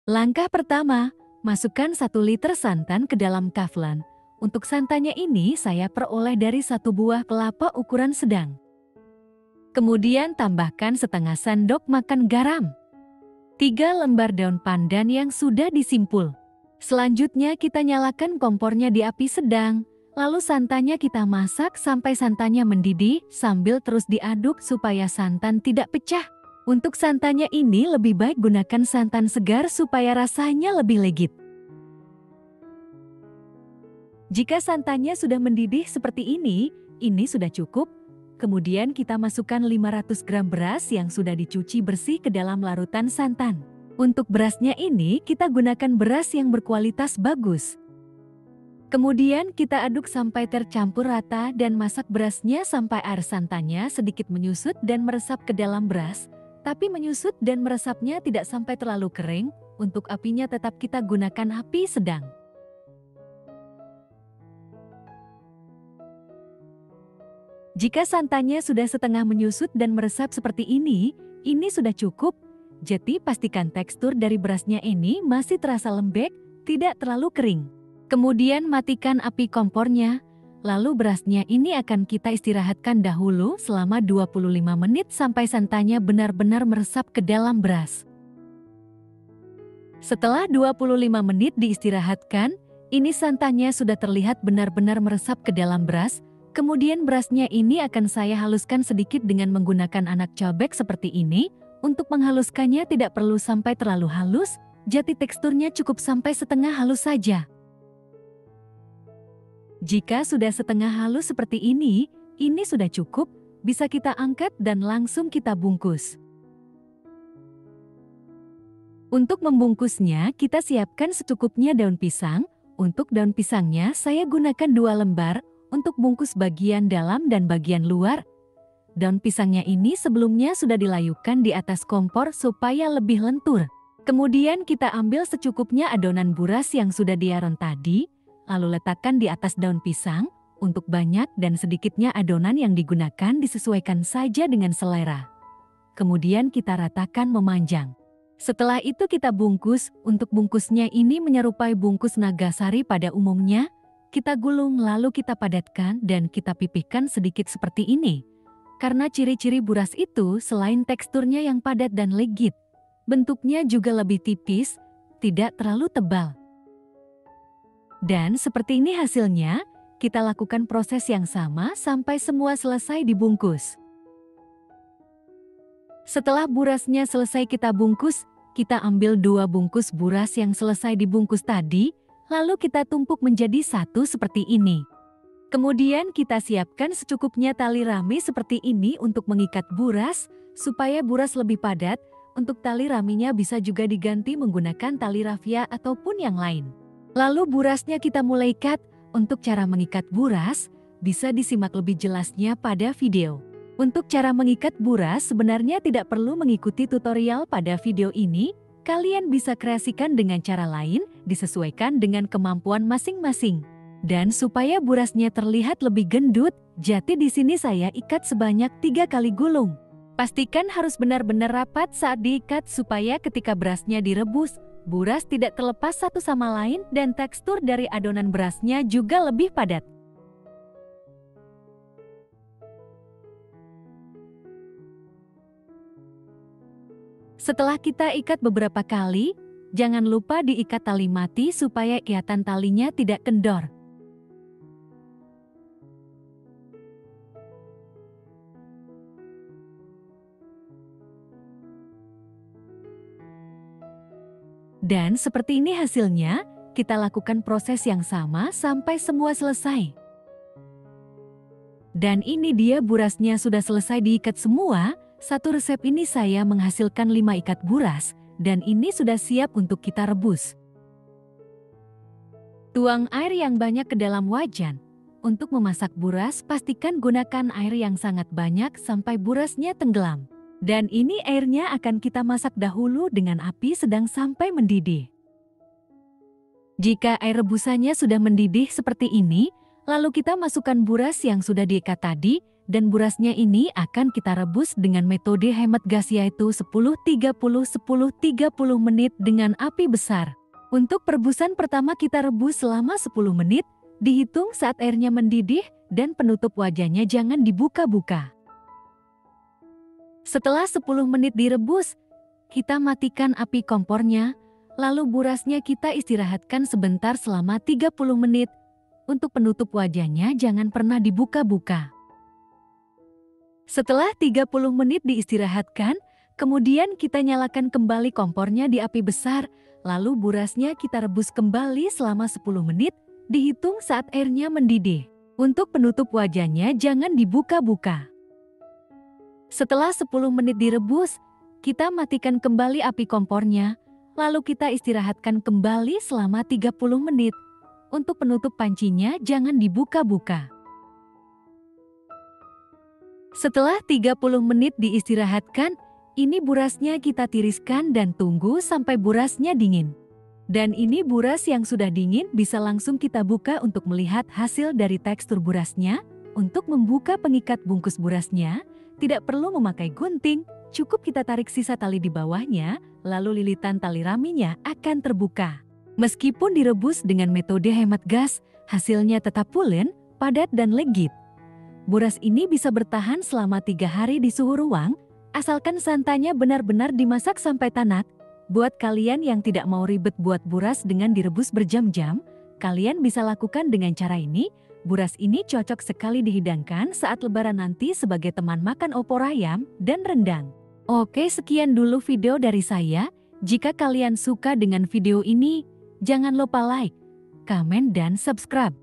Langkah pertama, masukkan 1 liter santan ke dalam teflon. Untuk santannya ini saya peroleh dari 1 buah kelapa ukuran sedang. Kemudian tambahkan setengah sendok makan garam. 3 lembar daun pandan yang sudah disimpul. Selanjutnya kita nyalakan kompornya di api sedang. Lalu santannya kita masak sampai santannya mendidih sambil terus diaduk supaya santan tidak pecah. Untuk santannya ini lebih baik gunakan santan segar supaya rasanya lebih legit. Jika santannya sudah mendidih seperti ini sudah cukup. Kemudian kita masukkan 500 gram beras yang sudah dicuci bersih ke dalam larutan santan. Untuk berasnya ini kita gunakan beras yang berkualitas bagus. Kemudian kita aduk sampai tercampur rata dan masak berasnya sampai air santannya sedikit menyusut dan meresap ke dalam beras. Tapi menyusut dan meresapnya tidak sampai terlalu kering, untuk apinya tetap kita gunakan api sedang. Jika santannya sudah setengah menyusut dan meresap seperti ini sudah cukup. Jadi pastikan tekstur dari berasnya ini masih terasa lembek, tidak terlalu kering. Kemudian matikan api kompornya. Lalu berasnya ini akan kita istirahatkan dahulu selama 25 menit sampai santannya benar-benar meresap ke dalam beras. Setelah 25 menit diistirahatkan, ini santannya sudah terlihat benar-benar meresap ke dalam beras. Kemudian berasnya ini akan saya haluskan sedikit dengan menggunakan anak cobek seperti ini. Untuk menghaluskannya tidak perlu sampai terlalu halus, jadi teksturnya cukup sampai setengah halus saja. Jika sudah setengah halus seperti ini sudah cukup, bisa kita angkat dan langsung kita bungkus. Untuk membungkusnya, kita siapkan secukupnya daun pisang. Untuk daun pisangnya, saya gunakan 2 lembar untuk bungkus bagian dalam dan bagian luar. Daun pisangnya ini sebelumnya sudah dilayupkan di atas kompor supaya lebih lentur. Kemudian kita ambil secukupnya adonan buras yang sudah diaron tadi, lalu letakkan di atas daun pisang. Untuk banyak dan sedikitnya adonan yang digunakan disesuaikan saja dengan selera. Kemudian kita ratakan memanjang. Setelah itu kita bungkus. Untuk bungkusnya ini menyerupai bungkus nagasari pada umumnya. Kita gulung lalu kita padatkan dan kita pipihkan sedikit seperti ini. Karena ciri-ciri buras itu selain teksturnya yang padat dan legit, bentuknya juga lebih tipis, tidak terlalu tebal. Dan seperti ini hasilnya, kita lakukan proses yang sama sampai semua selesai dibungkus. Setelah burasnya selesai kita bungkus, kita ambil 2 bungkus buras yang selesai dibungkus tadi, lalu kita tumpuk menjadi satu seperti ini. Kemudian kita siapkan secukupnya tali rami seperti ini untuk mengikat buras, supaya buras lebih padat. Untuk tali raminya bisa juga diganti menggunakan tali rafia ataupun yang lain. Lalu burasnya kita mulai ikat. Untuk cara mengikat buras, bisa disimak lebih jelasnya pada video. Untuk cara mengikat buras sebenarnya tidak perlu mengikuti tutorial pada video ini. Kalian bisa kreasikan dengan cara lain, disesuaikan dengan kemampuan masing-masing. Dan supaya burasnya terlihat lebih gendut, jadi di sini saya ikat sebanyak 3 kali gulung. Pastikan harus benar-benar rapat saat diikat supaya ketika berasnya direbus, buras tidak terlepas satu sama lain dan tekstur dari adonan berasnya juga lebih padat. Setelah kita ikat beberapa kali, jangan lupa diikat tali mati supaya ikatan talinya tidak kendor. Dan seperti ini hasilnya, kita lakukan proses yang sama sampai semua selesai. Dan ini dia burasnya sudah selesai diikat semua. Satu resep ini saya menghasilkan 5 ikat buras, dan ini sudah siap untuk kita rebus. Tuang air yang banyak ke dalam wajan. Untuk memasak buras, pastikan gunakan air yang sangat banyak sampai burasnya tenggelam. Dan ini airnya akan kita masak dahulu dengan api sedang sampai mendidih. Jika air rebusannya sudah mendidih seperti ini, lalu kita masukkan buras yang sudah diikat tadi dan burasnya ini akan kita rebus dengan metode hemat gas yaitu 10-30-10-30 menit dengan api besar. Untuk perebusan pertama kita rebus selama 10 menit, dihitung saat airnya mendidih dan penutup wajahnya jangan dibuka-buka. Setelah 10 menit direbus, kita matikan api kompornya, lalu burasnya kita istirahatkan sebentar selama 30 menit. Untuk penutup wajahnya jangan pernah dibuka-buka. Setelah 30 menit diistirahatkan, kemudian kita nyalakan kembali kompornya di api besar, lalu burasnya kita rebus kembali selama 10 menit, dihitung saat airnya mendidih. Untuk penutup wajahnya jangan dibuka-buka. Setelah 10 menit direbus, kita matikan kembali api kompornya, lalu kita istirahatkan kembali selama 30 menit. Untuk penutup pancinya jangan dibuka-buka. Setelah 30 menit diistirahatkan, ini burasnya kita tiriskan dan tunggu sampai burasnya dingin. Dan ini buras yang sudah dingin bisa langsung kita buka untuk melihat hasil dari tekstur burasnya. Untuk membuka pengikat bungkus burasnya, tidak perlu memakai gunting, cukup kita tarik sisa tali di bawahnya, lalu lilitan tali raminya akan terbuka. Meskipun direbus dengan metode hemat gas, hasilnya tetap pulen, padat dan legit. Buras ini bisa bertahan selama 3 hari di suhu ruang, asalkan santannya benar-benar dimasak sampai tanak. Buat kalian yang tidak mau ribet buat buras dengan direbus berjam-jam, kalian bisa lakukan dengan cara ini. Buras ini cocok sekali dihidangkan saat lebaran nanti sebagai teman makan opor ayam dan rendang. Oke, sekian dulu video dari saya. Jika kalian suka dengan video ini, jangan lupa like, komen dan subscribe.